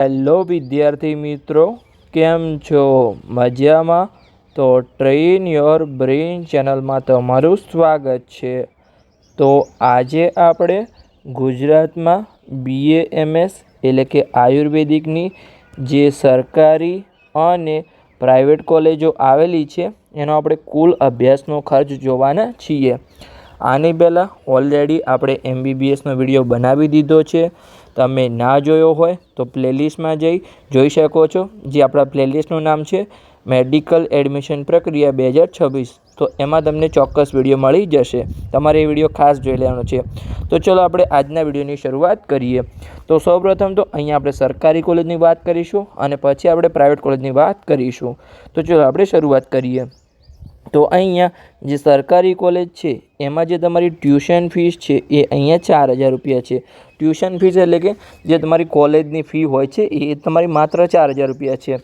Hello વિદ્યાર્થી મિત્રો, કેમ છો? મજામાં? તો ટ્રેન યોર બ્રેઇન ચેનલમાં તમારું સ્વાગત છે. તો આજે આપણે ગુજરાતમાં BAMS એટલે કે આયુર્વેદિકની જે સરકારી અને પ્રાઇવેટ કોલેજો આવેલી છે એનો આપણે કુલ અભ્યાસનો ખર્ચ જોવાના છીએ. આની પહેલાં ઓલરેડી આપણે MBBSનો વિડીયો બનાવી દીધો છે. તમે ના જોયો હોય તો પ્લેલિસ્ટમાં જોઈ શકો છો. જે આપણા પ્લેલિસ્ટનું નામ છે મેડિકલ એડમિશન પ્રક્રિયા 2026. તો એમાં તમને ચોક્કસ વિડીયો મળી જશે. તમારે એ વિડીયો ખાસ જોઈ લેવાનો છે. તો ચલો આપણે આજના વિડીયોની શરૂઆત કરીએ. તો સૌપ્રથમ તો અહીંયા આપણે સરકારી કોલેજની વાત કરીશું અને પછી આપણે પ્રાઇવેટ કોલેજની વાત કરીશું. તો ચલો આપણે શરૂઆત કરીએ. તો અહીંયા જે સરકારી કોલેજ છે એમાં જે તમારી ટ્યુશન ફીસ છે એ અહીંયા 4,000 રૂપિયા છે. ટ્યુશન ફીસ એટલે કે જે તમારી કોલેજની ફી હોય છે એ તમારી માત્ર 4,000 રૂપિયા છે.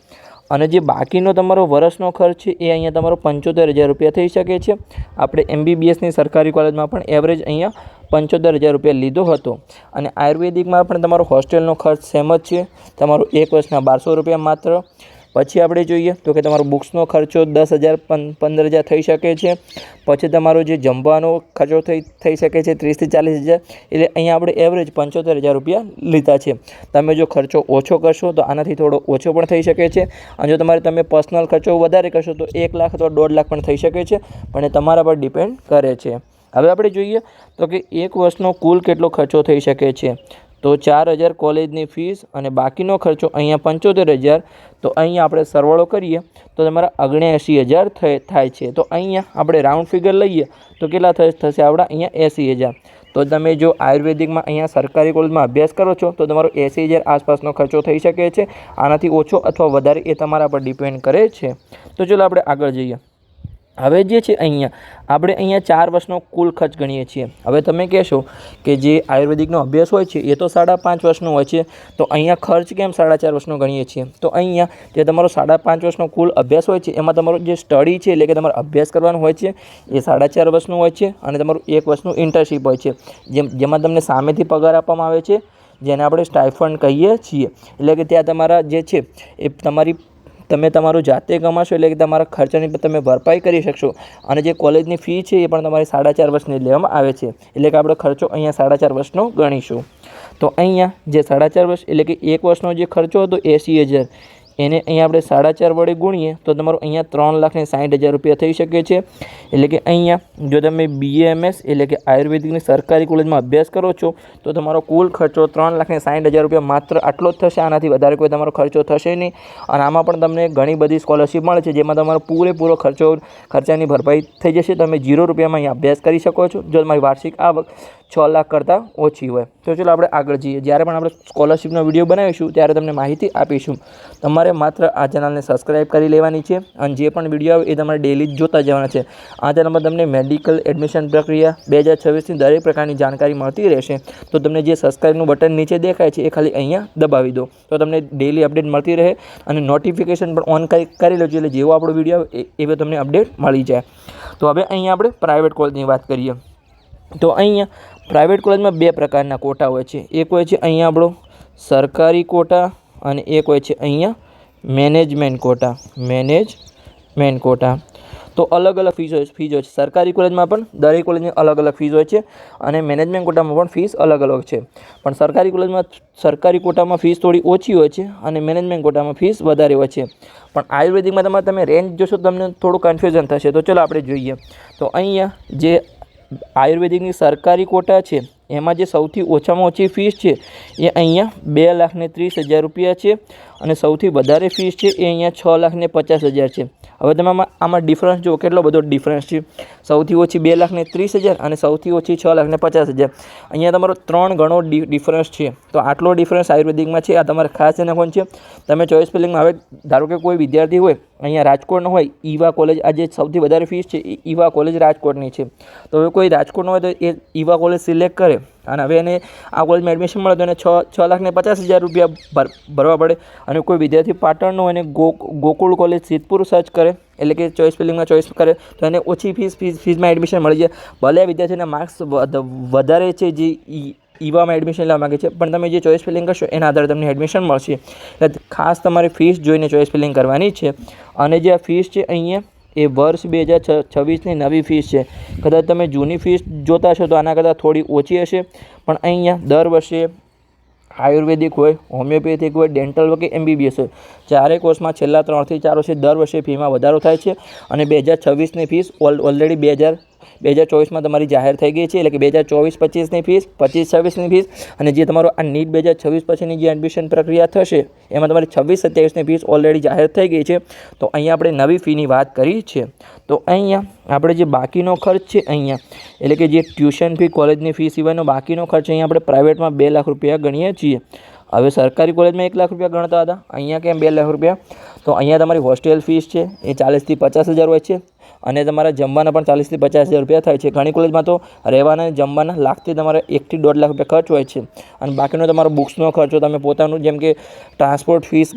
અને જે બાકીનો તમારો વર્ષનો ખર્ચ છે એ અહીંયા તમારો 75,000 રૂપિયા થઈ શકે છે. આપણે MBBSની સરકારી કોલેજમાં પણ એવરેજ અહીંયા 75,000 રૂપિયા લીધો હતો. અને આયુર્વેદિકમાં પણ તમારો હોસ્ટેલનો ખર્ચ સેમ જ છે. તમારો એક વર્ષના 1,200 રૂપિયા માત્ર. પછી આપણે જોઈએ તો કે તમારો બુક્સનો ખર્ચો 10,000 15,000 થઈ શકે છે. પછી તમારો જે જમવાનો ખર્ચો થઈ શકે છે 30,000 થી 40,000. એટલે અહીંયા આપણે એવરેજ 75,000 રૂપિયા લીધા છે. તમે જો ખર્ચો ઓછો કરશો તો આનાથી થોડો ઓછો પણ થઈ શકે છે. અને જો તમે પર્સનલ ખર્ચો વધારે કરશો તો 1 લાખ અથવા 1.5 લાખ પણ થઈ શકે છે. પણ એ તમારા પર ડિપેન્ડ કરે છે. હવે આપણે જોઈએ તો કે એક વર્ષનો કુલ કેટલો ખર્ચો થઈ શકે છે. તો 4,000 કોલેજની ફીસ અને બાકીનો ખર્ચો અહીંયા 75,000. તો અહીંયા આપણે સરવાળો કરીએ તો તમારા 79,000 થાય છે. તો અહીંયા આપણે રાઉન્ડ ફિગર લઈએ તો કેટલા થશે આપણા અહીંયા 80,000. તો તમે જો આયુર્વેદિકમાં અહીંયા સરકારી કોલેજમાં અભ્યાસ કરો છો તો તમારો 80,000 આસપાસનો ખર્ચો થઈ શકે છે. આનાથી ઓછો અથવા વધારે એ તમારા પર ડિપેન્ડ કરે છે. તો ચલો આપણે આગળ જઈએ. હવે જે છે આપણે અહીંયા 4 વર્ષનો કુલ ખર્ચ ગણીએ છીએ. હવે તમે કહેશો કે જે આયુર્વેદિકનો અભ્યાસ હોય છે એ તો 5.5 વર્ષનો હોય છે, તો અહીંયા ખર્ચ કેમ 4.5 વર્ષનો ગણીએ છીએ? તો અહીંયા જે તમારો 5.5 વર્ષનો કુલ અભ્યાસ હોય છે એમાં તમારો જે સ્ટડી છે એટલે કે તમારો અભ્યાસ કરવાનો હોય છે એ 4.5 વર્ષનું હોય છે. અને તમારું 1 વર્ષનું ઇન્ટર્નશીપ હોય છે જેમાં તમને સામેથી પગાર આપવામાં આવે છે, જેને આપણે સ્ટાઇફન્ડ કહીએ છીએ. એટલે કે ત્યાં તમારા જે છે એ તમે તમારું જાતે કમાશો એટલે કે તમારા ખર્ચાની તમે ભરપાઈ કરી શકશો. અને જે કોલેજની ફી છે એ પણ તમારી 4.5 વર્ષની લેવામાં આવે છે. એટલે કે આપણે ખર્ચો અહીંયા 4.5 વર્ષનો ગણીશું. તો અહીંયા જે 4.5 વર્ષ એટલે કે 1 વર્ષનો જે ખર્ચો હતો 80,000, એને અહીંયા આપણે 4.5 વડે ગુણીએ તો તમારું અહીંયા 3,60,000 રૂપિયા થઈ શકે છે. એટલે કે અહીંયા જો તમે BAMS એટલે કે આયુર્વેદિકની સરકારી કોલેજમાં અભ્યાસ કરો છો તો તમારો કુલ ખર્ચો 3,60,000 રૂપિયા માત્ર આટલો જ થશે. આનાથી વધારે કોઈ તમારો ખર્ચો થશે નહીં. અને આમાં પણ તમને ઘણી બધી સ્કોલરશિપ મળે છે જેમાં તમારો પૂરેપૂરો ખર્ચાની ભરપાઈ થઈ જશે. તમે 0 રૂપિયામાં અહીંયા અભ્યાસ કરી શકો છો જો તમારી વાર્ષિક આવક 6 લાખ કરતાં ઓછી હોય. તો ચલો આપણે આગળ જઈએ. જ્યારે પણ આપણે સ્કોલરશિપનો વિડીયો બનાવીશું ત્યારે તમને માહિતી આપીશું. તમારે માત્ર આ ચેનલને સબસ્ક્રાઈબ કરી લેવાની છે અને જે પણ વિડીયો આવે એ તમારે ડેલી જોતા જવાના છે. આ ચેનલમાં તમને મેડિકલ એડમિશન પ્રક્રિયા 2026ની દરેક પ્રકારની જાણકારી મળતી રહેશે. તો તમને જે સબસ્ક્રાઈબનું બટન નીચે દેખાય છે એ ખાલી અહીંયા દબાવી દો તો તમને ડેલી અપડેટ મળતી રહે. અને નોટિફિકેશન પણ ઓન કરી લેજો એટલે જેવો આપણો વિડીયો આવે એવો તમને અપડેટ મળી જાય. તો હવે અહીંયા આપણે પ્રાઇવેટ કોલેજની વાત કરીએ. તો અહીંયા પ્રાઇવેટ કોલેજમાં 2 પ્રકારના કોટા હોય છે. એક હોય છે અહીંયા આપણો સરકારી કોટા અને એક હોય છે અહીંયા મેનેજમેન્ટ કોટા. તો અલગ અલગ ફીસ હોય છે. સરકારી કોલેજમાં પણ દરેક કોલેજની અલગ અલગ ફીસ હોય છે અને મેનેજમેન્ટ કોટામાં પણ ફીસ અલગ અલગ છે. પણ સરકારી કોટામાં ફીસ થોડી ઓછી હોય છે અને મેનેજમેન્ટ કોટામાં ફીસ વધારે હોય છે. પણ આયુર્વેદિકમાં તમે રેન્જ જોશો તો તમને થોડું કન્ફ્યુઝન થશે. તો ચલો આપણે જોઈએ. તો અહીંયા જે આયુર્વેદિકની સરકારી કોટા છે એમાં જે સૌથી ઓછામાં ઓછી ફીસ છે એ અહીંયા 2,30,000 રૂપિયા છે. અને સૌથી વધારે ફીસ છે એ અહીંયા 6,50,000 છે. હવે તમે આમાં ડિફરન્સ જુઓ, કેટલો બધો ડિફરન્સ છે. સૌથી ઓછી 2,30,000 અને સૌથી ઓછી 6,50,000. અહીંયા તમારો 3 ગણો ડિફરન્સ છે. તો આટલો ડિફરન્સ આયુર્વેદિકમાં છે. આ તમારે ખાસ ધ્યાન રાખવાનું છે. તમે ચોઈસ ફિલિંગમાં હવે ધારો કે કોઈ વિદ્યાર્થી હોય અહીંયા રાજકોટનો હોય, ઈવા કોલેજ આ જે સૌથી વધારે ફીસ છે એ ઈવા કોલેજ રાજકોટની છે. તો હવે કોઈ રાજકોટનો હોય તો એ ઈવા કોલેજ સિલેક્ટ કરે અને હવે એને આ કોલેજમાં એડમિશન મળે તો એને 6,50,000 રૂપિયા ભરવા પડે. અને કોઈ વિદ્યાર્થી પાટણનો હોય અને ગોકુળ કોલેજ સિદ્ધપુર સર્ચ કરે એટલે કે ચોઈસ ફિલિંગમાં ચોઈસ કરે તો એને ઓછી ફીસમાં એડમિશન મળી જાય. ભલે વિદ્યાર્થીના માર્ક્સ વધારે છે જે ઈવામાં એડમિશન લેવા માગે છે, પણ તમે જે ચોઈસ ફિલિંગ કરશો એના આધારે તમને એડમિશન મળશે. એટલે ખાસ તમારે ફીસ જોઈને ચોઈસ ફિલિંગ કરવાની છે. અને જે આ ફીસ છે અહીંયા એ વર્ષ 2026ની નવી ફીસ છે. કદાચ તમે જૂની ફીસ જોતા છો તો આના કરતાં થોડી ઓછી હશે, પણ અહીંયા દર વર્ષે આયુર્વેદિક હોય, હોમિયોપેથિક હોય, ડેન્ટલ હોય કે MBBS હોય, ચારેય કોર્સમાં છેલ્લા 3 થી 4 વર્ષે દર વર્ષે ફીમાં વધારો થાય છે. અને 2026ની ફીસ ઓલરેડી 2024માં તમારી જાહેર થઈ ગઈ છે. એટલે કે 2024-25ની ફીસ, 25-26ની ફીસ, અને જે તમારો આ નીટ 2026 પછીની જે એડમિશન પ્રક્રિયા થશે એમાં તમારી 26-27ની ફીસ ઓલરેડી જાહેર થઈ ગઈ છે. તો અહીંયા આપણે નવી ફીની વાત કરી છે. તો અહીંયા આપણે જે બાકીનો ખર્ચ છે અહીંયા, એટલે કે જે ટ્યુશન ફી, કોલેજની ફી સિવાયનો બાકીનો ખર્ચ અહીંયા આપણે પ્રાઇવેટમાં 2 લાખ રૂપિયા ગણીએ છીએ. હવે સરકારી કોલેજમાં 1 લાખ રૂપિયા ગણતા હતા, અહીંયા કેમ 2 લાખ રૂપિયા? તો અહીંયા તમારી હોસ્ટેલ ફીસ છે એ 40,000 થી 50,000 હોય છે, અને તમારા જમવાના પણ 40,000 થી 50,000 રૂપિયા થાય છે. ઘણી કોલેજમાં તો રહેવાના જમવાના લાખથી તમારે 1 થી 1.5 લાખ રૂપિયા ખર્ચ હોય છે. અને બાકીનો તમારો બુક્સનો ખર્ચો, તમે પોતાનું જેમ કે ટ્રાન્સપોર્ટ ફીસ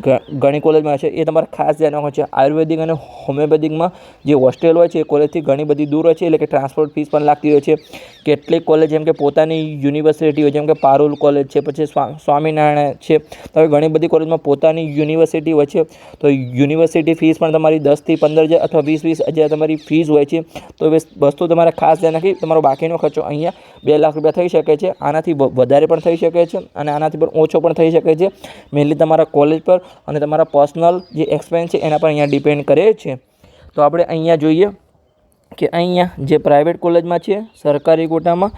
ઘણી કોલેજમાં છે એ તમારે ખાસ ધ્યાન રાખવાનું છે. આયુર્વેદિક અને હોમિયોપેથિકમાં જે હોસ્ટેલ હોય છે એ કોલેજથી ઘણી બધી દૂર હોય છે, એટલે કે ટ્રાન્સપોર્ટ ફીસ પણ લાગતી હોય છે. કેટલીક કોલેજ જેમ કે પોતાની યુનિવર્સિટી હોય, જેમ કે પારુલ કોલેજ છે, પછી સ્વામિનારાયણ છે, તો ઘણી બધી કોલેજમાં પોતાની યુનિવર્સિટી હોય છે. તો યુનિવર્સિટી ફીસ પણ તમારી 10,000 થી 15,000 અથવા 20,000 તમારી ફીસ હોય છે. તો એ વસ્તુ તમારે ખાસ ધ્યાન રાખી. તમારો બાકીનો ખર્ચો અહીંયા 2 લાખ રૂપિયા થઈ શકે છે. આનાથી વધારે પણ થઈ શકે છે અને આનાથી પણ ઓછો પણ થઈ શકે છે. મેનલી તમારા કોલેજ પર અને તમારા પર્સનલ જે એક્સપેન્સ છે એના પર અહીંયા ડિપેન્ડ કરે છે. તો આપણે અહીંયા જોઈએ કે અહીંયા જે પ્રાઇવેટ કોલેજમાં છે, સરકારી કોટામાં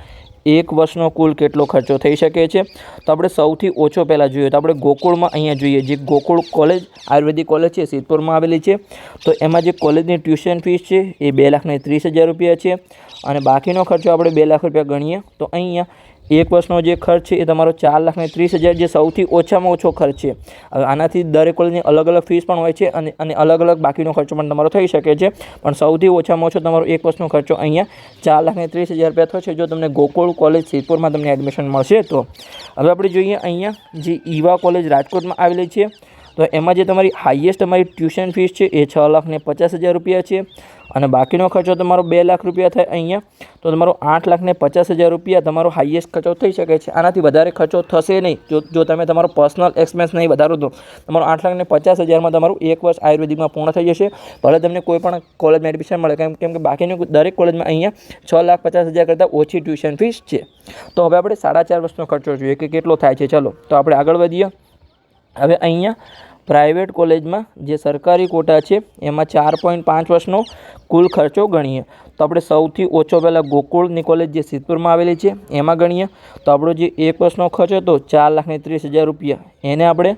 1 વર્ષનો કુલ કેટલો ખર્ચો થઈ શકે છે. તો આપણે સૌથી ઓછો પહેલાં જોઈએ તો આપણે ગોકુળમાં અહીંયા જોઈએ. જે ગોકુળ કોલેજ આયુર્વેદિક કોલેજ છે સિદ્ધપુરમાં આવેલી છે. તો એમાં જે કોલેજની ટ્યુશન ફીસ છે એ 2,30,000 રૂપિયા છે. અને બાકીનો ખર્ચો આપણે 2 લાખ રૂપિયા ગણીએ તો અહીંયા 1 વર્ષનો જે ખર્ચ છે એ તમારો 4,30,000, જે સૌથી ઓછામાં ઓછો ખર્ચ છે. હવે આનાથી દરેક કોલેજની અલગ અલગ ફીસ પણ હોય છે અને અલગ અલગ બાકીનો ખર્ચો પણ તમારો થઈ શકે છે. પણ સૌથી ઓછામાં ઓછો તમારો 1 વર્ષનો ખર્ચો અહીંયા 4,30,000 રૂપિયા થશે જો તમને ગોકુળ કોલેજ સિદ્ધપુરમાં તમને એડમિશન મળશે તો. હવે આપણે જોઈએ અહીંયા જે ઈવા કોલેજ રાજકોટમાં આવેલી છે. તો એમાં જે તમારી હાઈએસ્ટ તમારી ટ્યુશન ફીસ છે એ 6,50,000 રૂપિયા છે. અને બાકીનો ખર્ચો તમારો 2 લાખ રૂપિયા થાય અહીંયા, તો તમારો 8,50,000 રૂપિયા તમારો હાઈએસ્ટ ખર્ચો થઈ શકે છે. આનાથી વધારે ખર્ચો થશે નહીં જો તમે તમારો પર્સનલ એક્સપેન્સ નહીં વધારો તો. તમારો 8,50,000માં તમારું 1 વર્ષ આયુર્વેદિકમાં પૂર્ણ થઈ જશે. ભલે તમને કોઈ પણ કોલેજમાં એડમિશન મળે, કેમ કે બાકીની દરેક કોલેજમાં અહીંયા 6,50,000 કરતાં ઓછી ટ્યુશન ફીસ છે. તો હવે આપણે 4.5 વર્ષનો ખર્ચો જોઈએ કે કેટલો થાય છે. ચલો તો આપણે આગળ વધીએ. હવે અહીંયા પ્રાઇવેટ કોલેજમાં જે સરકારી કોટા છે એમાં 4.5 વર્ષનો કુલ ખર્ચો ગણીએ તો આપણે સૌથી ઓછો પહેલાં ગોકુળની કોલેજ જે સિદ્ધપુરમાં આવેલી છે એમાં ગણીએ તો આપણો જે 1 વર્ષનો ખર્ચ હતો 4,30,000 રૂપિયા, એને આપણે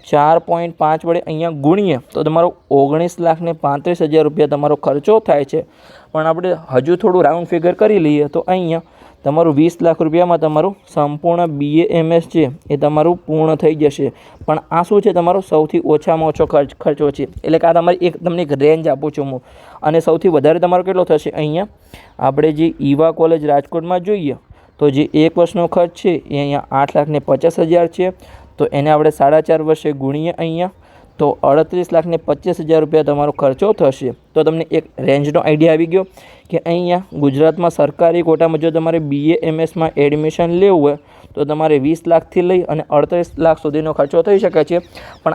4.5 વડે અહીંયા ગુણીએ તો તમારો 19,35,000 રૂપિયા તમારો ખર્ચો થાય છે. પણ આપણે હજુ થોડું રાઉન્ડ ફિગર કરી લઈએ તો અહીંયા તમારું 20 લાખ રૂપિયામાં તમારું સંપૂર્ણ BAMS છે એ તમારું પૂર્ણ થઈ જશે. પણ આ શું છે, તમારો સૌથી ઓછામાં ઓછો ખર્ચો છે. એટલે કે આ તમારી તમને એક રેન્જ આપું છું હું. અને સૌથી વધારે તમારો કેટલો થશે અહીંયા આપણે જે ઈવા કોલેજ રાજકોટમાં જોઈએ તો જે 1 વર્ષનો ખર્ચ છે એ અહીંયા 8,50,000 છે. તો એને આપણે 4.5 વર્ષે ગુણીએ અહીંયા તો 38,25,000 રૂપિયા તમારો ખર્ચો થશે. તો તમને એક રેન્જનો આઈડિયા આવી ગયો કે અહીંયા ગુજરાતમાં સરકારી કોટામાં જો તમારે BAMSમાં એડમિશન લેવું હોય તો તમારે 20 લાખથી લઈ અને 38 લાખ સુધીનો ખર્ચો થઈ શકે છે. પણ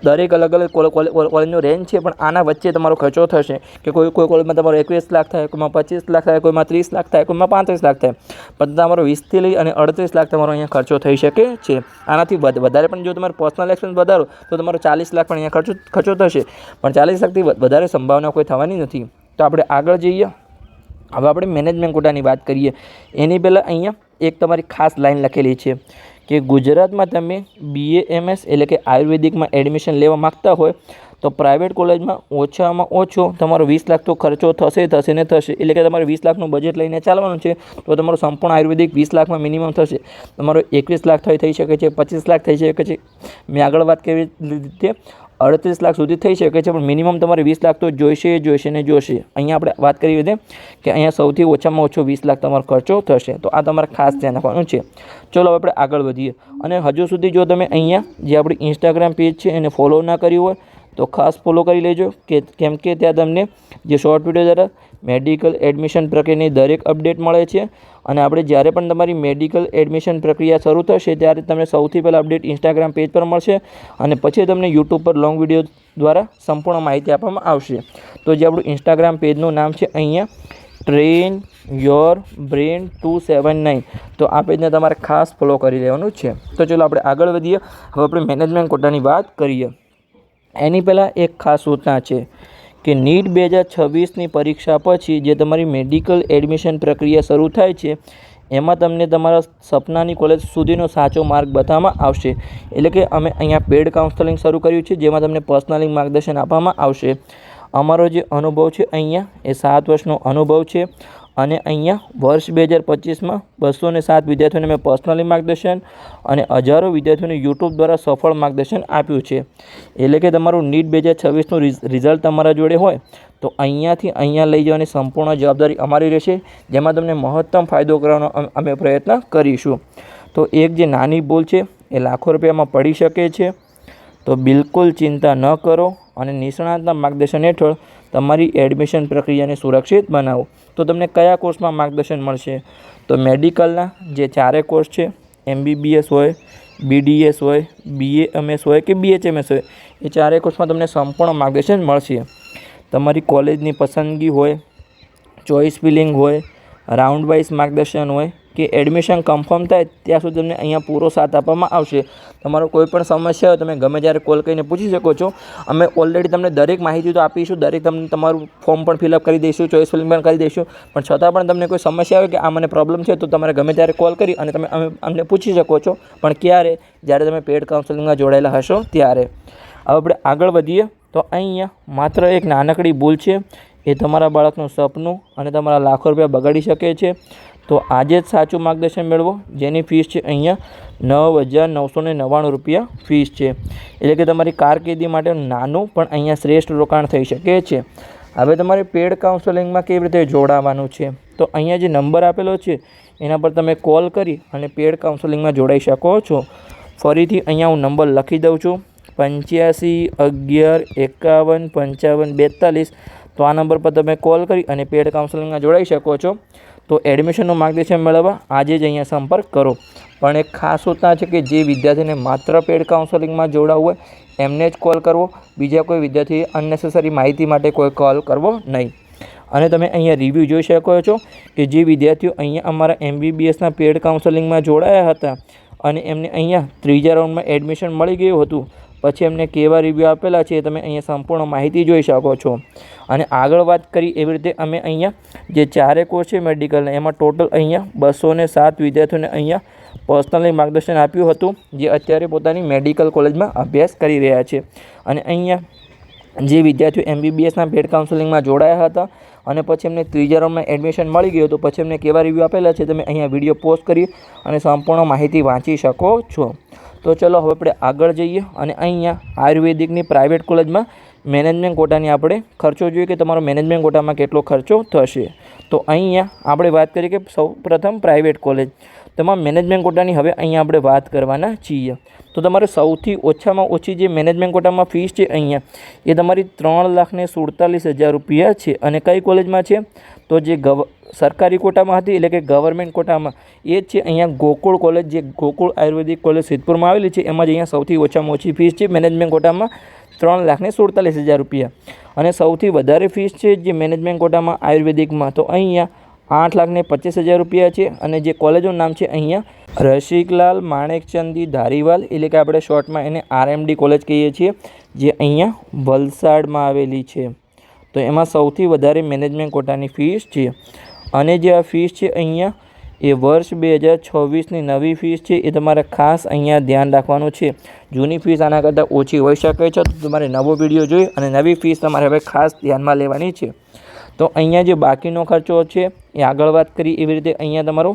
દરેક અલગ અલગ કોલેજનો રેન્જ છે, પણ આના વચ્ચે તમારો ખર્ચો થશે કે કોઈ કોલેજમાં તમારો 21 લાખ થાય, કોઈમાં 25 લાખ થાય, કોઈમાં 30 લાખ થાય, કોઈમાં 35 લાખ થાય. પણ તમારો 20થી લઈ અને 38 લાખ તમારો અહીંયા ખર્ચો થઈ શકે છે. આનાથી વધારે પણ જો તમારો પર્સનલ એક્સપેન્સ વધારો તો તમારો 40 લાખ પણ અહીંયા ખર્ચો થશે. પણ 40 લાખથી વધારે સંભાવના કોઈ થવાની નથી. તો આપણે આગળ જઈએ. હવે આપણે મેનેજમેન્ટ કોટાની વાત કરીએ. એની પહેલાં અહીંયા એક તમારી ખાસ લાઈન લખેલી છે કે ગુજરાતમાં તમે BAMS એટલે કે આયુર્વેદિકમાં એડમિશન લેવા માગતા હોય તો પ્રાઇવેટ કોલેજમાં ઓછામાં ઓછો તમારો 20 લાખ તો ખર્ચો થશે ને થશે. એટલે કે તમારે 20 લાખનું બજેટ લઈને ચાલવાનું છે તો તમારો સંપૂર્ણ આયુર્વેદિક 20 લાખમાં મિનિમમ થશે. તમારો 21 લાખ થઈ શકે છે, 25 લાખ થઈ શકે છે. મેં આગળ વાત કરી રીતે 38 લાખ સુધી થઈ શકે છે, પણ મિનિમમ તમારે 20 લાખ તો જોઈશે ને જોશે. અહીંયા આપણે વાત કરી હતી કે અહીંયા સૌથી ઓછામાં ઓછો 20 લાખ તમારો ખર્ચો થશે. તો આ તમારે ખાસ ધ્યાન રાખવાનું છે. ચલો આપણે આગળ વધીએ. અને હજુ સુધી જો તમે અહીંયા જે આપણી ઇન્સ્ટાગ્રામ પેજ છે એને ફોલો ના કર્યું હોય તો ખાસ ફોલો કરી લેજો કેમ કે ત્યાં તમને જે શોર્ટ વિડીયો દ્વારા મેડિકલ એડમિશન પ્રક્રિયાની દરેક અપડેટ મળે છે અને આપણે જ્યારે પણ તમારી મેડિકલ એડમિશન પ્રક્રિયા શરૂ થશે ત્યારે તમને સૌથી પહેલાં અપડેટ ઇન્સ્ટાગ્રામ પેજ પર મળશે અને પછી તમને યુટ્યુબ પર લોંગ વિડીયો દ્વારા સંપૂર્ણ માહિતી આપવામાં આવશે. તો જે આપણું ઇન્સ્ટાગ્રામ પેજનું નામ છે અહીંયા ટ્રેન યોર બ્રેન 279, તો આ પેજને તમારે ખાસ ફોલો કરી લેવાનું છે. તો ચલો આપણે આગળ વધીએ. હવે આપણે મેનેજમેન્ટ કોટાની વાત કરીએ. એની પહેલાં એક ખાસ સૂચના છે કે નીટ 2026ની પરીક્ષા પછી જે તમારી મેડિકલ એડમિશન પ્રક્રિયા શરૂ થાય છે એમાં તમને તમારા સપનાની કોલેજ સુધીનો સાચો માર્ગ બતાવવામાં આવશે. એટલે કે અમે અહીંયા પેડ કાઉન્સેલિંગ શરૂ કર્યું છે જેમાં તમને પર્સનલી માર્ગદર્શન આપવામાં આવશે. અમારો જે અનુભવ છે અહીંયા એ 7 વર્ષનો અનુભવ છે અને અહીંયા વર્ષ 2025માં 207 વિદ્યાર્થીઓને મેં પર્સનલી માર્ગદર્શન અને હજારો વિદ્યાર્થીઓને યુટ્યુબ દ્વારા સફળ માર્ગદર્શન આપ્યું છે. એટલે કે તમારું નીટ 2026નું રિઝલ્ટ તમારા જોડે હોય તો અહીંયાથી અહીંયા લઈ જવાની સંપૂર્ણ જવાબદારી અમારી રહેશે, જેમાં તમને મહત્તમ ફાયદો કરવાનો અમે પ્રયત્ન કરીશું. તો એક જે નાની ભૂલ છે એ લાખો રૂપિયામાં પડી શકે છે, તો બિલકુલ ચિંતા ન કરો અને નિષ્ણાતના માર્ગદર્શન હેઠળ તમારી એડમિશન પ્રક્રિયાને સુરક્ષિત બનાવો. તો તમને કયા કોર્સમાં માર્ગદર્શન મળશે? તો મેડિકલના જે 4 કોર્સ છે, MBBS હોય, BDS હોય, BAMS હોય કે BHMS હોય, એ 4 કોર્સમાં તમને સંપૂર્ણ માર્ગદર્શન મળશે. તમારી કોલેજની પસંદગી હોય, ચોઇસ ફિલિંગ હોય, રાઉન્ડ વાઇઝ માર્ગદર્શન હોય કે એડમિશન કન્ફર્મ થાય ત્યાં સુધી તમને અહીંયા પૂરો સાથ આપવામાં આવશે. તમારો કોઈ પણ સમસ્યા હોય તમે ગમે ત્યારે કોલ કરીને પૂછી શકો છો. અમે ઓલરેડી તમને દરેક માહિતી તો આપીશું, દરેક તમને તમારું ફોર્મ પણ ફિલઅપ કરી દઈશું, ચોઇસ ફિલિંગ પણ કરી દઈશું, પણ છતાં પણ તમને કોઈ સમસ્યા હોય કે આ મને પ્રોબ્લેમ છે તો તમારે ગમે ત્યારે કોલ કરી અને તમે અમને પૂછી શકો છો. પણ ક્યારે? જ્યારે તમે પેડ કાઉન્સેલિંગમાં જોડાયેલા હશો ત્યારે. હવે આપણે આગળ વધીએ. તો અહીંયા માત્ર એક નાનકડી ભૂલ છે, એ તમારા બાળકનું સપનું અને તમારા લાખો રૂપિયા બગાડી શકે છે. તો આજે જ સાચું માર્ગદર્શન મેળવો, જેની ફીસ છે અહીંયા 9,999 રૂપિયા ફીસ છે. એટલે કે તમારી કારકિર્દી માટે નાનું પણ અહીંયા શ્રેષ્ઠ રોકાણ થઈ શકે છે. હવે તમારે પેડ કાઉન્સેલિંગમાં કેવી રીતે જોડાવાનું છે? તો અહીંયા જે નંબર આપેલો છે એના પર તમે કોલ કરી અને પેડ કાઉન્સેલિંગમાં જોડાઈ શકો છો. ફરીથી અહીંયા હું નંબર લખી દઉં છું, 85 11 51 55 42. તો આ નંબર પર તમે કોલ કરી અને પેડ કાઉન્સેલિંગમાં જોડાઈ શકો છો. તો એડમિશનનું માર્ગદર્શન મેળવવા આજે જ અહીંયા સંપર્ક કરો. પણ એક ખાસ સૂચના છે કે જે વિદ્યાર્થીને માત્ર પેડ કાઉન્સેલિંગમાં જોડાવવું હોય એમને જ કોલ કરવો, બીજા કોઈ વિદ્યાર્થીએ અનનેસેસરી માહિતી માટે કોઈ કોલ કરવો નહીં. અને તમે અહીંયા રિવ્યૂ જોઈ શકો છો કે જે વિદ્યાર્થીઓ અહીંયા અમારા MBBSના પેડ કાઉન્સેલિંગમાં જોડાયા હતા અને એમને અહીંયા 3જા રાઉન્ડમાં એડમિશન મળી ગયું હતું, પછી એમને કેવા રિવ્યૂ આપેલા છે તમે અહીંયા સંપૂર્ણ માહિતી જોઈ શકો છો. અને આગળ વાત કરી એવી રીતે અમે અહીંયા જે 4 કોર્સ છે મેડિકલના એમાં ટોટલ અહીંયા 207 વિદ્યાર્થીઓને અહીંયા પર્સનલી માર્ગદર્શન આપ્યું હતું, જે અત્યારે પોતાની મેડિકલ કોલેજમાં અભ્યાસ કરી રહ્યા છે. અને અહીંયા જે વિદ્યાર્થીઓ MBBSના પેડ કાઉન્સેલિંગમાં જોડાયા હતા અને પછી એમને 3જા રાઉન્ડમાં એડમિશન મળી ગયું તો પછી એમને કેવા રિવ્યૂ આપેલા છે તમે અહીંયા વિડીયો પોસ્ટ કરી અને સંપૂર્ણ માહિતી વાંચી શકો છો. તો ચલો હવે આપણે આગળ જઈએ અને અહીંયા આયુર્વેદિકની પ્રાઇવેટ કોલેજમાં મેનેજમેન્ટ કોટાની આપણે ખર્ચો જોઈએ કે તમારો મેનેજમેન્ટ કોટામાં કેટલો ખર્ચો થશે. તો અહીંયા આપણે વાત કરીએ કે સૌ પ્રથમ પ્રાઇવેટ કોલેજ, તેમાં મેનેજમેન્ટ કોટાની હવે અહીંયા આપણે વાત કરવાના છીએ. તો તમારે સૌથી ઓછામાં ઓછી જે મેનેજમેન્ટ કોટામાં ફીસ છે અહીંયા એ તમારી 3,47,000 રૂપિયા છે. અને કઈ કોલેજમાં છે? તો જે સરકારી કોટામાં હતી એટલે કે ગવર્મેન્ટ કોટામાં એ જ છે અહીંયા ગોકુળ કોલેજ, જે ગોકુળ આયુર્વેદિક કોલેજ સિદ્ધપુરમાં આવેલી છે, એમાં જ અહીંયા સૌથી ઓછામાં ઓછી ફીસ છે મેનેજમેન્ટ કોટામાં 3,47,000 રૂપિયા. અને સૌથી વધારે ફીસ છે જે મેનેજમેન્ટ કોટામાં આયુર્વેદિકમાં, તો અહીંયા 8,25,000 રૂપિયા છે. અને જે કોલેજનું નામ છે અહીંયા રસિકલાલ માણેકચંદી ધારીવાલ, એટલે કે આપણે શોર્ટમાં એને RMD કોલેજ કહીએ છીએ, જે અહીંયા વલસાડમાં આવેલી છે. તો એમાં સૌથી વધારે મેનેજમેન્ટ કોટાની ફીસ છે. અને જે આ ફીસ છે અહીંયા એ વર્ષ 2026ની નવી ફીસ છે, એ તમારે ખાસ અહીંયા ધ્યાન રાખવાનું છે. જૂની ફીસ આના કરતાં ઓછી હોઈ શકે છે, તો તમારે નવો વિડીયો જોઈ અને નવી ફીસ તમારે હવે ખાસ ધ્યાનમાં લેવાની છે. તો અહીંયા જે બાકીનો ખર્ચો છે એ આગળ વાત કરી એવી રીતે અહીંયા તમારો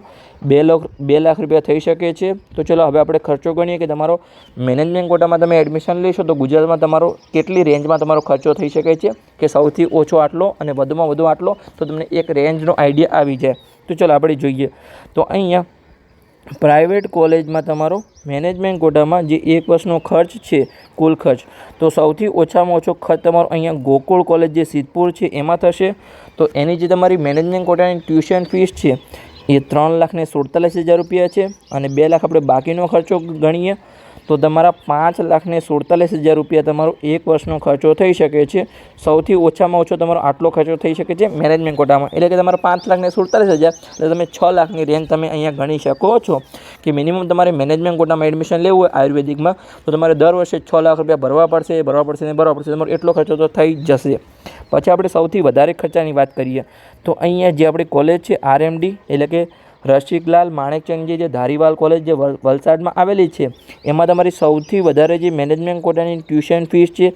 2 લાખ રૂપિયા થઈ શકે છે. તો ચલો હવે આપણે ખર્ચો ગણીએ કે તમારો મેનેજમેન્ટ કોટામાં તમે એડમિશન લેશો તો ગુજરાતમાં તમારો કેટલી રેન્જમાં તમારો ખર્ચો થઈ શકે છે, કે સૌથી ઓછો આટલો અને વધુમાં વધુ આટલો, તો તમને એક રેન્જનો આઈડિયા આવી જાય. તો ચલો આપણે જોઈએ. તો અહીંયા પ્રાઇવેટ કોલેજમાં તમારો મેનેજમેન્ટ કોટામાં જે એક વર્ષનો ખર્ચ છે કુલ ખર્ચ, તો સૌથી ઓછામાં ઓછો ખર્ચ તમારો અહીંયા ગોકુળ કોલેજ જે સિદ્ધપુર છે એમાં થશે. તો એની જે તમારી મેનેજમેન્ટ કોટાની ટ્યુશન ફીસ છે એ 3,47,000 રૂપિયા છે. અને 2 લાખ આપણે બાકીનો ખર્ચો ગણીએ તો તમારા 5,47,000 રૂપિયા તમારો એક વર્ષનો ખર્ચો થઈ શકે છે. સૌથી ઓછામાં ઓછો તમારો આટલો ખર્ચો થઈ શકે છે મેનેજમેન્ટ કોટામાં. એટલે કે તમારા 5,47,000 એટલે તમે 6 લાખની રેન્જ તમે અહીંયા ગણી શકો છો કે મિનિમમ તમારે મેનેજમેન્ટ કોટામાં એડમિશન લેવું હોય આયુર્વેદિકમાં તો તમારે દર વર્ષે 6 લાખ રૂપિયા ભરવા પડશે. તમારો એટલો ખર્ચો તો થઈ જ જશે. પછી આપણે સૌથી વધારે ખર્ચાની વાત કરીએ તો અહીંયા જે આપણી કોલેજ છે RMD એટલે કે રસિકલાલ માણેકચંદજી જે ધારીવાલ કોલેજ જે વલસાડમાં આવેલી છે એમાં તમારી સૌથી વધારે જે મેનેજમેન્ટ કોટાની ટ્યુશન ફીસ છે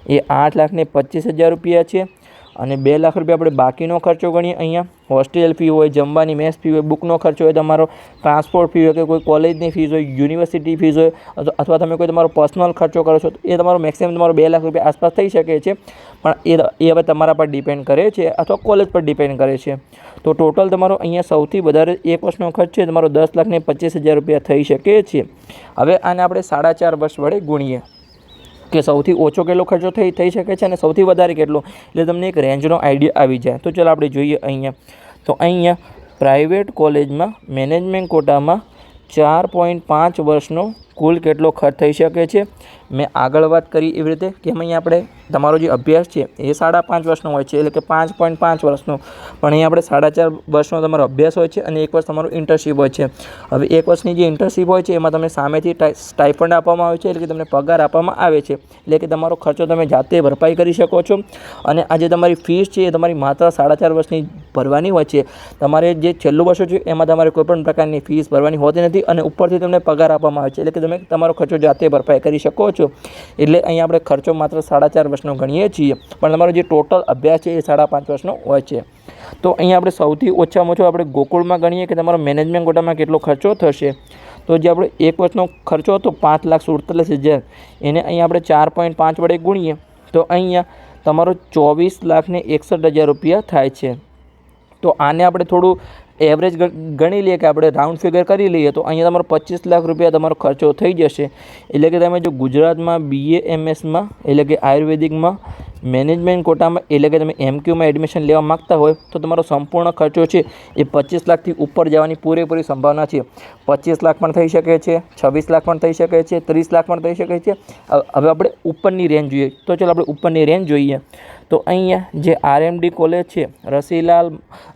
એ 8,25,000 રૂપિયા છે. અને 2 લાખ રૂપિયા આપણે બાકીનો ખર્ચો ગણીએ. અહીંયા હોસ્ટેલ ફી હોય, જમવાની મેસ ફી હોય, બુકનો ખર્ચો હોય, તમારો ટ્રાન્સપોર્ટ ફી હોય કે કોઈ કોલેજની ફીસ હોય, યુનિવર્સિટી ફીસ હોય અથવા તમે કોઈ તમારો પર્સનલ ખર્ચો કરો છો તો એ તમારો મેક્સિમમ તમારો 2 લાખ રૂપિયા આસપાસ થઈ શકે છે. પણ એ હવે તમારા પર ડિપેન્ડ કરે છે અથવા કોલેજ પર ડિપેન્ડ કરે છે. તો ટોટલ તમારો અહીંયા સૌથી વધારે એક વર્ષનો ખર્ચ છે તમારો 10,25,000 રૂપિયા થઈ શકે છે. હવે આને આપણે 4.5 વર્ષ વડે ગુણીએ કે સૌથી ઓછો કેટલો ખર્ચો થઈ શકે છે અને સૌથી વધારે કેટલો, એટલે તમને એક રેન્જનો આઈડિયા આવી જાય. તો ચાલો આપણે જોઈએ અહીંયા. તો અહીંયા પ્રાઇવેટ કોલેજમાં મેનેજમેન્ટ કોટામાં 4.5 વર્ષનો કુલ કેટલો ખર્ચ થઈ શકે છે. મેં આગળ વાત કરી એવી રીતે કે અહીંયા આપણે તમારો જે અભ્યાસ છે એ 5.5 વર્ષનો હોય છે એટલે કે 5.5 વર્ષનો, પણ અહીંયા આપણે 4.5 વર્ષનો તમારો અભ્યાસ હોય છે અને 1 વર્ષ તમારું ઇન્ટર્નશીપ હોય છે. હવે 1 વર્ષની જે ઇન્ટર્નશીપ હોય છે એમાં તમને સામેથી સ્ટાઇપન્ડ આપવામાં આવે છે એટલે કે તમને પગાર આપવામાં આવે છે. એટલે કે તમારો ખર્ચો તમે જાતે ભરપાઈ કરી શકો છો. અને આ જે તમારી ફીસ છે એ તમારી માત્ર 4.5 વર્ષની ભરવાની હોય છે. તમારે જે છેલ્લું વર્ષો છે એમાં તમારે કોઈપણ પ્રકારની ફીસ ભરવાની હોતી નથી અને ઉપરથી તમને પગાર આપવામાં આવે છે એટલે કે તમે તમારો ખર્ચો જાતે ભરપાઈ કરી શકો છો. એટલે અહીંયા આપણે ખર્ચો માત્ર 4.5 વર્ષનો ગણીએ છીએ, પણ તમારો જે ટોટલ અભ્યાસ છે એ 5.5 વર્ષનો હોય છે. તો અહીંયા આપણે સૌથી ઓછામાં ઓછો આપણે ગોકુળમાં ગણીએ કે તમારો મેનેજમેન્ટ કોટામાં કેટલો ખર્ચો થશે. તો જે આપણે એક વર્ષનો ખર્ચો હતો 5,47,000 એને અહીંયા આપણે 4.5 વડે ગુણીએ તો અહીંયા તમારો 24,61,000 રૂપિયા થાય છે. તો આને આપણે થોડું એવરેજ ગણી લઈએ કે આપણે રાઉન્ડ ફિગર કરી લઈએ તો અહીંયા તમારો 25 લાખ રૂપિયા તમારો ખર્ચો થઈ જશે. એટલે કે તમે જો ગુજરાતમાં BA-MS એટલે કે આયુર્વેદિકમાં મેનેજમેન્ટ કોટામાં એટલે કે તમે MQમાં એડમિશન લેવા માગતા હોય તો તમારો સંપૂર્ણ ખર્ચો છે એ 25 લાખથી ઉપર જવાની પૂરેપૂરી સંભાવના છે. 25 લાખ પણ થઈ શકે છે, 26 લાખ પણ થઈ શકે છે, 30 લાખ પણ થઈ શકે છે. હવે આપણે ઉપરની રેન્જ જોઈએ તો ચાલો આપણે ઉપરની રેન્જ જોઈએ. તો અહીંયા જે RMD કોલેજ છે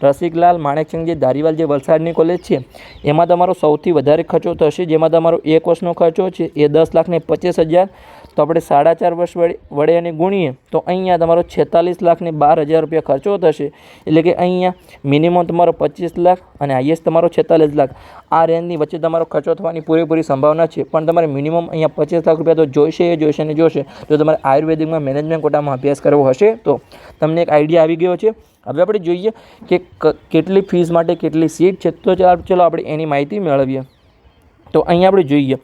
રસિકલાલ માણેકચંદ જે ધારીવાલ જે વલસાડની કોલેજ છે એમાં તમારો સૌથી વધારે ખર્ચો થશે, જેમાં તમારો 1 વર્ષનો ખર્ચો છે એ 10,25,000. તો આપણે 4.5 વર્ષ વડે એને ગુણીએ તો અહીંયા તમારો 46,12,000 રૂપિયા ખર્ચો થશે. એટલે કે અહીંયા મિનિમમ તમારો 25 લાખ અને હાઈએસ્ટ તમારો 46 લાખ આ રેન્જની વચ્ચે તમારો ખર્ચો થવાની પૂરેપૂરી સંભાવના છે. પણ તમારે મિનિમમ અહીંયા 25 લાખ રૂપિયા તો જોઈશે ને જોશે જો તમારે આયુર્વેદિકમાં મેનેજમેન્ટ કોટામાં અભ્યાસ કરવો હશે તો. તમને એક આઈડિયા આવી ગયો છે. હવે આપણે જોઈએ કે કેટલી ફીસ માટે કેટલી સીટ છે. તો ચાલો આપણે એની માહિતી મેળવીએ. તો અહીંયા આપણે જોઈએ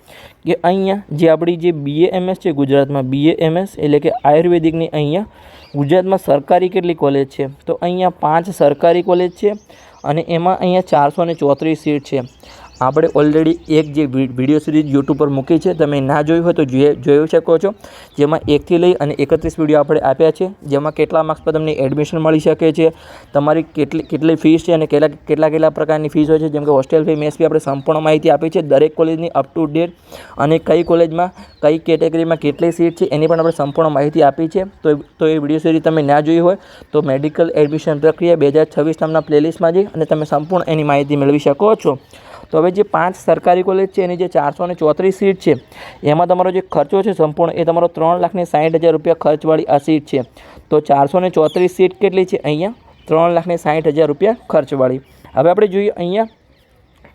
કે અહીંયા જે આપણી જે BA-MS છે ગુજરાતમાં BA-MS એટલે કે આયુર્વેદિકની અહીંયા ગુજરાતમાં સરકારી કેટલી કોલેજ છે તો અહીંયા 5 સરકારી કોલેજ છે અને એમાં અહીંયા 434 સીટ છે. આપણે ઓલરેડી એક જે વિડીયો સિરીઝ યુટ્યુબ પર મૂકી છે તમે ના જોયું હોય તો જોઈ શકો છો, જેમાં 1 થી લઈ અને 31 વિડીયો આપણે આપ્યા છે, જેમાં કેટલા માર્ક્સ પર તમને એડમિશન મળી શકે છે, તમારી કેટલી ફીસ છે અને કેટલા પ્રકારની ફીસ હોય છે, જેમ કે હોસ્ટેલ ફી, મેસ ફી આપણે સંપૂર્ણ માહિતી આપી છે દરેક કોલેજની અપ ટુ ડેટ, અને કઈ કોલેજમાં કઈ કેટેગરીમાં કેટલી સીટ છે એની પણ આપણે સંપૂર્ણ માહિતી આપી છે. તો એ વિડીયો સિરીઝ તમે ના જોઈ હોય તો મેડિકલ એડમિશન પ્રક્રિયા 2026 નામના પ્લેલિસ્ટમાં જઈ અને તમે સંપૂર્ણ એની માહિતી મેળવી શકો છો. તો હવે જે 5 સરકારી કોલેજ છે એની જે 434 સીટ છે એમાં તમારો જે ખર્ચો છે સંપૂર્ણ એ તમારો 3,60,000 રૂપિયા ખર્ચવાળી આ સીટ છે. તો 434 સીટ કેટલી છે અહીંયા 3,60,000 રૂપિયા ખર્ચવાળી. હવે આપણે જોઈએ અહીંયા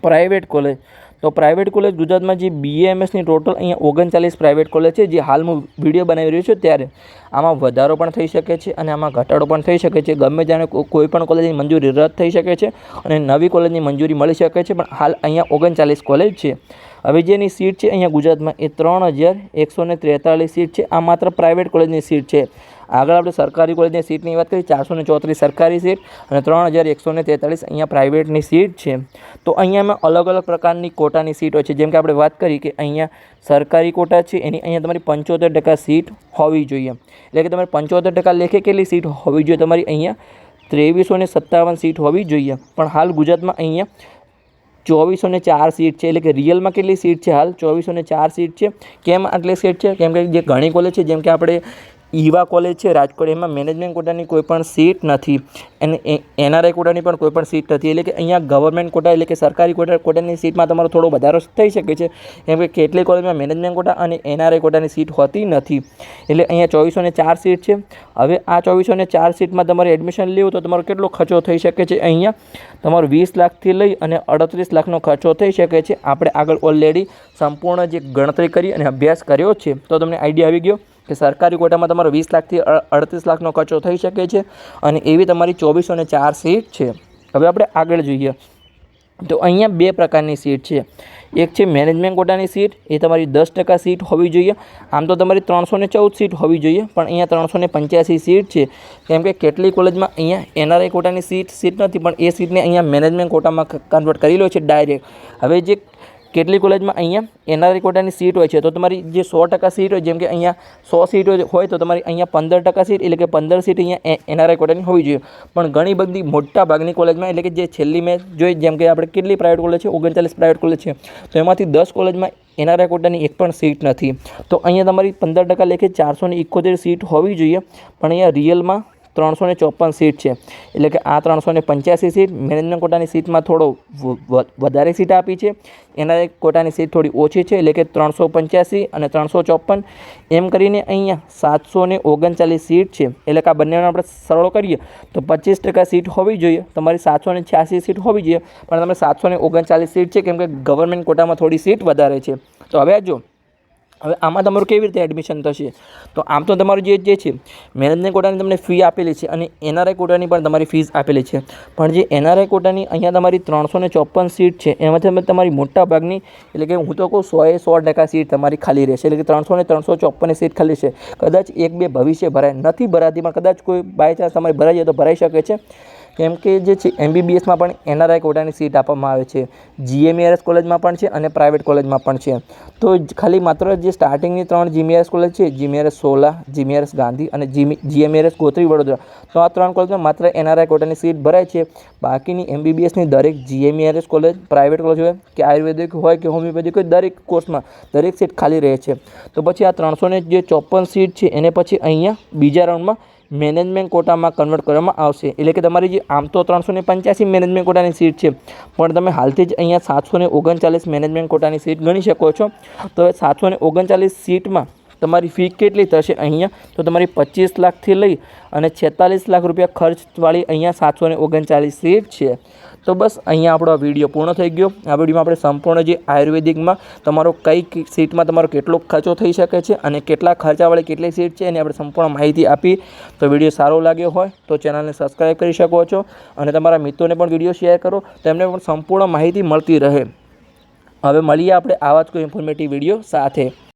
પ્રાઇવેટ કોલેજ. તો પ્રાઇવેટ કોલેજ ગુજરાતમાં જે BA-MSની ટોટલ અહીંયા 39 પ્રાઇવેટ કોલેજ છે. જે હાલ હું વિડીયો બનાવી રહ્યો છું ત્યારે આમાં વધારો પણ થઈ શકે છે અને આમાં ઘટાડો પણ થઈ શકે છે. ગમે જાણે કોઈ પણ કોલેજની મંજૂરી રદ થઈ શકે છે અને નવી કોલેજની મંજૂરી મળી શકે છે. પણ હાલ અહીંયા 39 કોલેજ છે. હવે જેની સીટ છે અહીંયા ગુજરાતમાં એ 3143 સીટ છે। આ માત્ર પ્રાઇવેટ કોલેજની સીટ છે। આગળ આપણે સરકારી કોલેજની સીટની વાત કરીએ 434 સરકારી સીટ અને 3143 અહીંયા પ્રાઇવેટની સીટ છે। તો અહીંયામાં અલગ અલગ પ્રકારની કોટાની સીટ હોય છે। જેમ કે આપણે વાત કરી કે અહીંયા સરકારી કોટા છે એની અહીંયા તમારી 75% સીટ હોવી જોઈએ, એટલે કે તમારે 75% લેખે કેટલી સીટ હોવી જોઈએ? તમારી અહીંયા 2357 સીટ હોવી જોઈએ। પણ હાલ ગુજરાતમાં અહીંયા 2404 સીટ છે, એટલે કે રિયલમાં કેટલી સીટ છે? હાલ 2404 સીટ છે। કેમ આટલી સીટ છે? કેમ કે જે ઘણી કોલેજ છે, જેમ કે આપણે ઈવા કોલેજ છે રાજકોટ, એમાં મેનેજમેન્ટ કોટાની કોઈ પણ સીટ નથી અને એનઆરઆઈ કોટાની પણ કોઈ પણ સીટ નથી, એટલે કે અહીંયા ગવર્મેન્ટ કોટા એટલે કે સરકારી કોટાની સીટમાં તમારો થોડો વધારો થઈ શકે છે, કેમ કે કેટલી કોલેજમાં મેનેજમેન્ટ કોટા અને એનઆરઆઈ કોટાની સીટ હોતી નથી, એટલે અહીંયા 2404 સીટ છે। હવે આ 2404 સીટમાં તમારે એડમિશન લેવું તો તમારો કેટલો ખર્ચો થઈ શકે છે? અહીંયા તમારો 20 લાખથી લઈ અને 38 લાખનો ખર્ચો થઈ શકે છે। આપણે આગળ ઓલરેડી સંપૂર્ણ જે ગણતરી કરી અને અભ્યાસ કર્યો છે, તો તમને આઈડિયા આવી ગયો કે સરકારી કોટામાં તમારો 20 લાખથી 38 લાખનો ખર્ચો થઈ શકે છે અને એવી તમારી 2404 સીટ છે। હવે આપણે આગળ જોઈએ તો અહીંયા બે પ્રકારની સીટ છે। એક છે મેનેજમેન્ટ કોટાની સીટ, એ તમારી 10% સીટ હોવી જોઈએ। આમ તો તમારી 314 સીટ હોવી જોઈએ, પણ અહીંયા 385 સીટ છે, કેમ કે કેટલી કોલેજમાં અહીંયા એનઆરઆઈ કોટાની સીટ નથી, પણ એ સીટને અહીંયા મેનેજમેન્ટ કોટામાં કન્વર્ટ કરી લો છે ડાયરેક્ટ। હવે જે કેટલી કોલેજમાં અહીંયા એનઆરઆઈ કોટાની સીટ હોય છે, તો તમારી જે 100% સીટ હોય, જેમ કે અહીંયા 100 સીટ હોય તો તમારી અહીંયા 15% સીટ એટલે કે 15 સીટ અહીંયા એનઆરઆઈ કોટાની હોવી જોઈએ। પણ ઘણી બધી મોટા ભાગની કોલેજમાં એટલે કે જે છેલ્લી મેં જોઈ, જેમ કે આપણે કેટલી પ્રાઇવેટ કોલેજ છે? 39 પ્રાઇવેટ કોલેજ છે, તો એમાંથી 10 કોલેજમાં એનઆરઆઈ કોટાની એક પણ સીટ નથી। તો અહીંયા તમારી 15% લેખે 471 સીટ હોવી જોઈએ, પણ અહીંયા રિયલમાં 354 સીટ છે, એટલે કે આ 385 સીટ મેનેજમેન્ટ કોટાની સીટમાં થોડો વધારે સીટ આપી છે, એનઆરઆઈ કોટાની સીટ થોડી ઓછી છે, એટલે કે 385 અને 354 એમ કરીને અહીંયા 739 સીટ છે, એટલે કે આ બંનેનો આપણે સરળ કરીએ તો 25% સીટ હોવી જોઈએ, તમારી 786 સીટ હોવી જોઈએ, પણ તમે 739 સીટ છે, કેમ કે ગવર્મેન્ટ કોટામાં થોડી સીટ વધારે છે। તો હવે જો હવે આમાં તમારું કેવી રીતે એડમિશન થશે? તો આમ તો તમારું જે છે મેનેજમેન્ટ કોટાની તમને ફી આપેલી છે અને એનઆરઆઈ કોટાની પણ તમારી ફીસ આપેલી છે, પણ જે એનઆરઆઈ કોટાની અહીંયા તમારી 354 સીટ છે, એમાંથી તમારી મોટા ભાગની એટલે કે હું તો કહું 100% સીટ તમારી ખાલી રહેશે, એટલે કે 354 સીટ ખાલી છે। કદાચ એક બે ભવિષ્ય ભરાય નથી ભરાતી, પણ કદાચ કોઈ બાય ચાન્સ તમારી ભરાઈ જાય તો ભરાઈ શકે છે, કેમ કે જે છે એમબીબીએસમાં પણ એનઆરઆઈ કોટાની સીટ આપવામાં આવે છે, જીએમઆરએસ કોલેજમાં પણ છે અને પ્રાઇવેટ કોલેજમાં પણ છે। તો ખાલી માત્ર જે સ્ટાર્ટિંગની 3 જીએમઆરએસ કોલેજ છે, જીએમઆરએસ સોલા, જીએમઆરએસ ગાંધી અને જીએમઆરએસ ગોત્રી વડોદરા, તો આ 3 કોલેજમાં માત્ર એનઆરઆઈ કોટાની સીટ ભરાય છે। બાકીની એમબીબીએસની દરેક જીએમઆરએસ કોલેજ, પ્રાઇવેટ કોલેજ હોય કે આયુર્વેદિક હોય કે હોમિયોપેથિક હોય, દરેક કોર્સમાં દરેક સીટ ખાલી રહે છે। તો પછી આ 354 સીટ છે એને પછી અહીંયા બીજા રાઉન્ડમાં મેનેજમેન્ટ કોટામાં કન્વર્ટ કરવામાં આવશે, એટલે કે તમારી જે આમ તો 385 મેનેજમેન્ટ કોટાની સીટ છે, પણ તમે હાલથી જ અહીંયા 739 મેનેજમેન્ટ કોટાની સીટ ગણી શકો છો। તો 739 સીટમાં તમારી ફી કેટલી થશે? અહીંયા તો તમારી 25 લાખથી લઈ અને 46 લાખ રૂપિયા ખર્ચવાળી અહીંયા 739 સીટ છે। તો બસ અહીંયા આપણો આ વિડીયો પૂર્ણ થઈ ગયો। આ વિડીયોમાં આપણે સંપૂર્ણ જે આયુર્વેદિકમાં તમારો કઈ સીટમાં તમારો કેટલો ખર્ચો થઈ શકે છે અને કેટલા ખર્ચાવાળી કેટલી સીટ છે એની આપણે સંપૂર્ણ માહિતી આપી। તો વિડીયો સારો લાગ્યો હોય તો ચેનલને સબસ્ક્રાઈબ કરી શકો છો અને તમારા મિત્રોને પણ વિડીયો શેર કરો, તેમને પણ સંપૂર્ણ માહિતી મળતી રહે। હવે મળીએ આપણે આવા જ કોઈ ઇન્ફોર્મેટિવ વિડીયો સાથે।